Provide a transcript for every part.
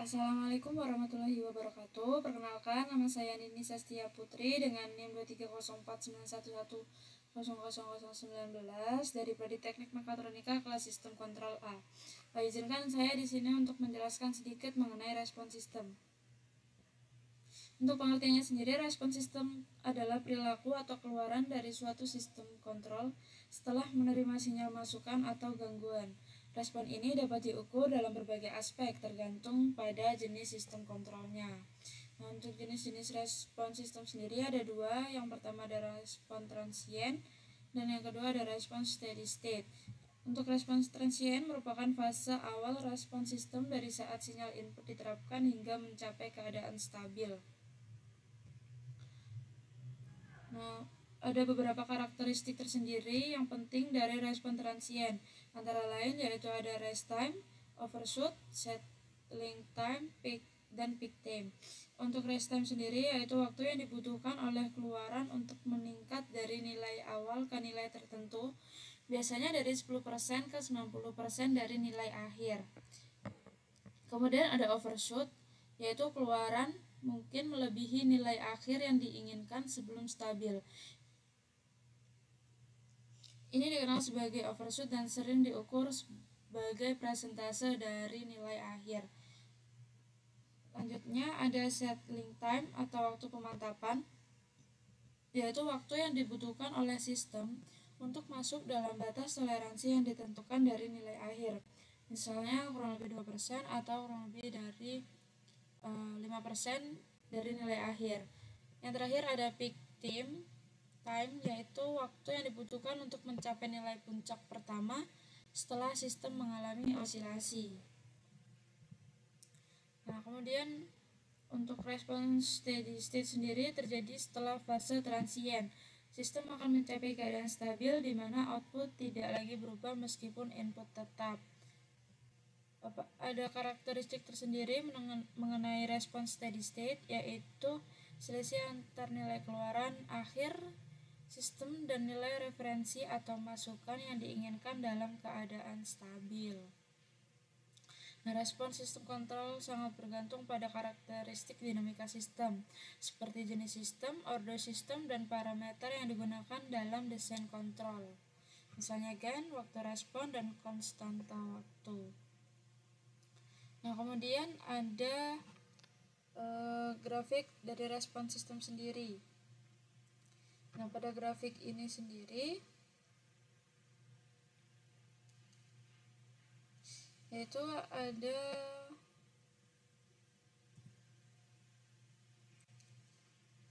Assalamualaikum warahmatullahi wabarakatuh. Perkenalkan, nama saya Nini Sastia Putri dengan NIM 2304911000019 dari Prodi Teknik Mekatronika kelas Sistem Kontrol A. Izinkan saya di sini untuk menjelaskan sedikit mengenai respon sistem. Untuk pengertiannya sendiri, respon sistem adalah perilaku atau keluaran dari suatu sistem kontrol setelah menerima sinyal masukan atau gangguan. Respon ini dapat diukur dalam berbagai aspek tergantung pada jenis sistem kontrolnya. Nah, untuk jenis-jenis respon sistem sendiri ada dua. Yang pertama ada respon transient dan yang kedua ada respon steady state. Untuk respon transient merupakan fase awal respon sistem dari saat sinyal input diterapkan hingga mencapai keadaan stabil. Nah, ada beberapa karakteristik tersendiri yang penting dari respon transient, antara lain yaitu ada rest time, overshoot, settling time, peak, dan peak time. Untuk rest time sendiri yaitu waktu yang dibutuhkan oleh keluaran untuk meningkat dari nilai awal ke nilai tertentu, biasanya dari 10% ke 90% dari nilai akhir. Kemudian ada overshoot, yaitu keluaran mungkin melebihi nilai akhir yang diinginkan sebelum stabil. Ini dikenal sebagai overshoot dan sering diukur sebagai persentase dari nilai akhir. Selanjutnya ada settling time atau waktu pemantapan, yaitu waktu yang dibutuhkan oleh sistem untuk masuk dalam batas toleransi yang ditentukan dari nilai akhir. Misalnya kurang lebih 2% atau kurang lebih dari 5% dari nilai akhir. Yang terakhir ada peak time, yaitu waktu yang dibutuhkan untuk mencapai nilai puncak pertama setelah sistem mengalami osilasi. Nah, kemudian untuk respon steady state sendiri terjadi setelah fase transient. Sistem akan mencapai keadaan stabil di mana output tidak lagi berubah meskipun input tetap. Ada karakteristik tersendiri mengenai respon steady state, yaitu selisih antar nilai keluaran akhir sistem dan nilai referensi atau masukan yang diinginkan dalam keadaan stabil. Nah, respon sistem kontrol sangat bergantung pada karakteristik dinamika sistem, seperti jenis sistem, order sistem, dan parameter yang digunakan dalam desain kontrol. Misalnya gain, waktu respon, dan konstanta waktu. Nah, kemudian ada grafik dari respon sistem sendiri. Nah, pada grafik ini sendiri yaitu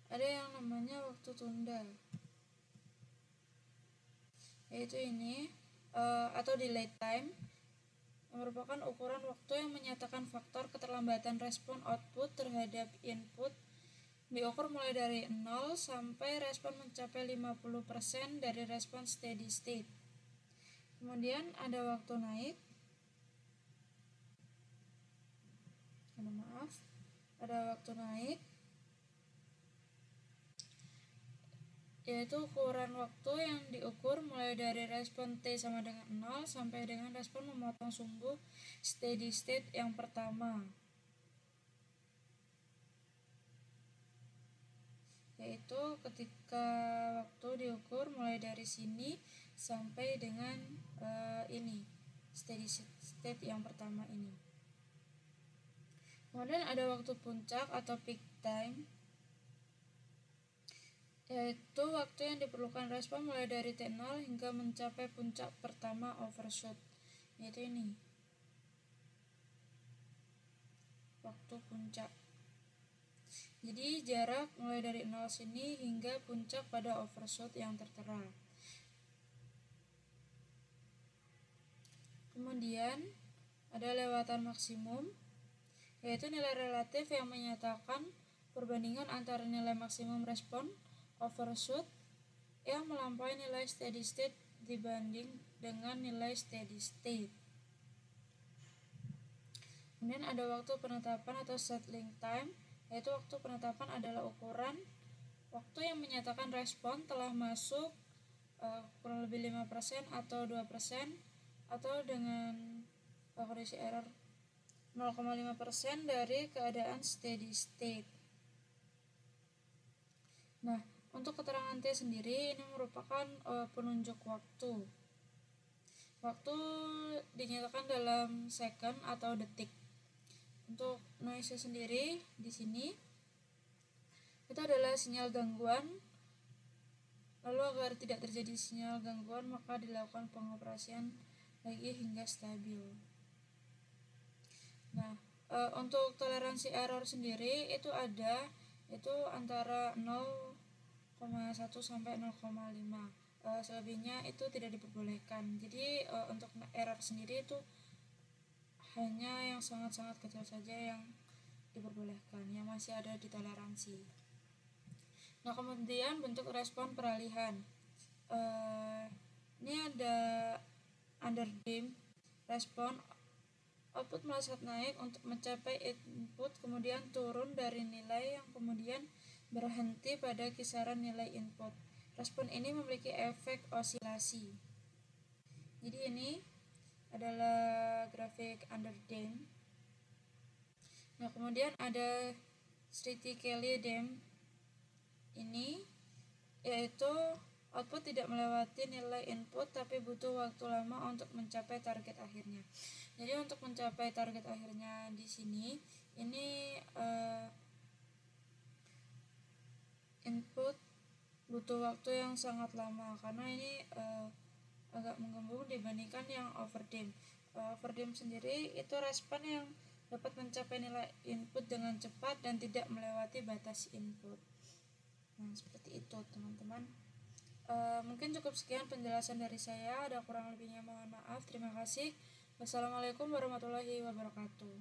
ada yang namanya waktu tunda, yaitu ini atau delay time, yang merupakan ukuran waktu yang menyatakan faktor keterlambatan respon output terhadap input, diukur mulai dari 0 sampai respon mencapai 50% dari respon steady state. Kemudian ada waktu naik, yaitu ukuran waktu yang diukur mulai dari respon T sama dengan 0 sampai dengan respon memotong sumbu steady state yang pertama, yaitu ketika waktu diukur mulai dari sini sampai dengan ini steady state yang pertama ini. Kemudian ada waktu puncak atau peak time, yaitu waktu yang diperlukan respon mulai dari T0 hingga mencapai puncak pertama overshoot, yaitu ini waktu puncak. Jadi jarak mulai dari 0 sini hingga puncak pada overshoot yang tertera. Kemudian ada lewatan maksimum, yaitu nilai relatif yang menyatakan perbandingan antara nilai maksimum respon overshoot yang melampaui nilai steady state dibanding dengan nilai steady state. Kemudian ada waktu penetapan atau settling time, yaitu waktu penetapan adalah ukuran waktu yang menyatakan respon telah masuk kurang lebih 5% atau 2%, atau dengan kondisi error 0,5% dari keadaan steady state. Nah, untuk keterangan T sendiri ini merupakan penunjuk waktu. Waktu dinyatakan dalam second atau detik. Untuk noise sendiri di sini itu adalah sinyal gangguan. Lalu agar tidak terjadi sinyal gangguan maka dilakukan pengoperasian lagi hingga stabil. Nah, untuk toleransi error sendiri itu antara 0,1 sampai 0,5. Selebihnya itu tidak diperbolehkan. Jadi untuk error sendiri itu hanya yang sangat-sangat kecil saja yang diperbolehkan, yang masih ada di toleransi. Nah, kemudian bentuk respon peralihan. Ini ada underdamped respon, output melesat naik untuk mencapai input, kemudian turun dari nilai yang kemudian berhenti pada kisaran nilai input. Respon ini memiliki efek osilasi. Jadi ini adalah grafik underdamped. Nah, kemudian ada statically damped ini, yaitu output tidak melewati nilai input tapi butuh waktu lama untuk mencapai target akhirnya. Jadi untuk mencapai target akhirnya di sini ini input butuh waktu yang sangat lama karena ini agak menggembung dibandingkan yang overdamped. Overdamped sendiri itu respon yang dapat mencapai nilai input dengan cepat dan tidak melewati batas input. Nah, seperti itu teman-teman. Mungkin cukup sekian penjelasan dari saya. Ada kurang lebihnya mohon maaf. Terima kasih. Wassalamualaikum warahmatullahi wabarakatuh.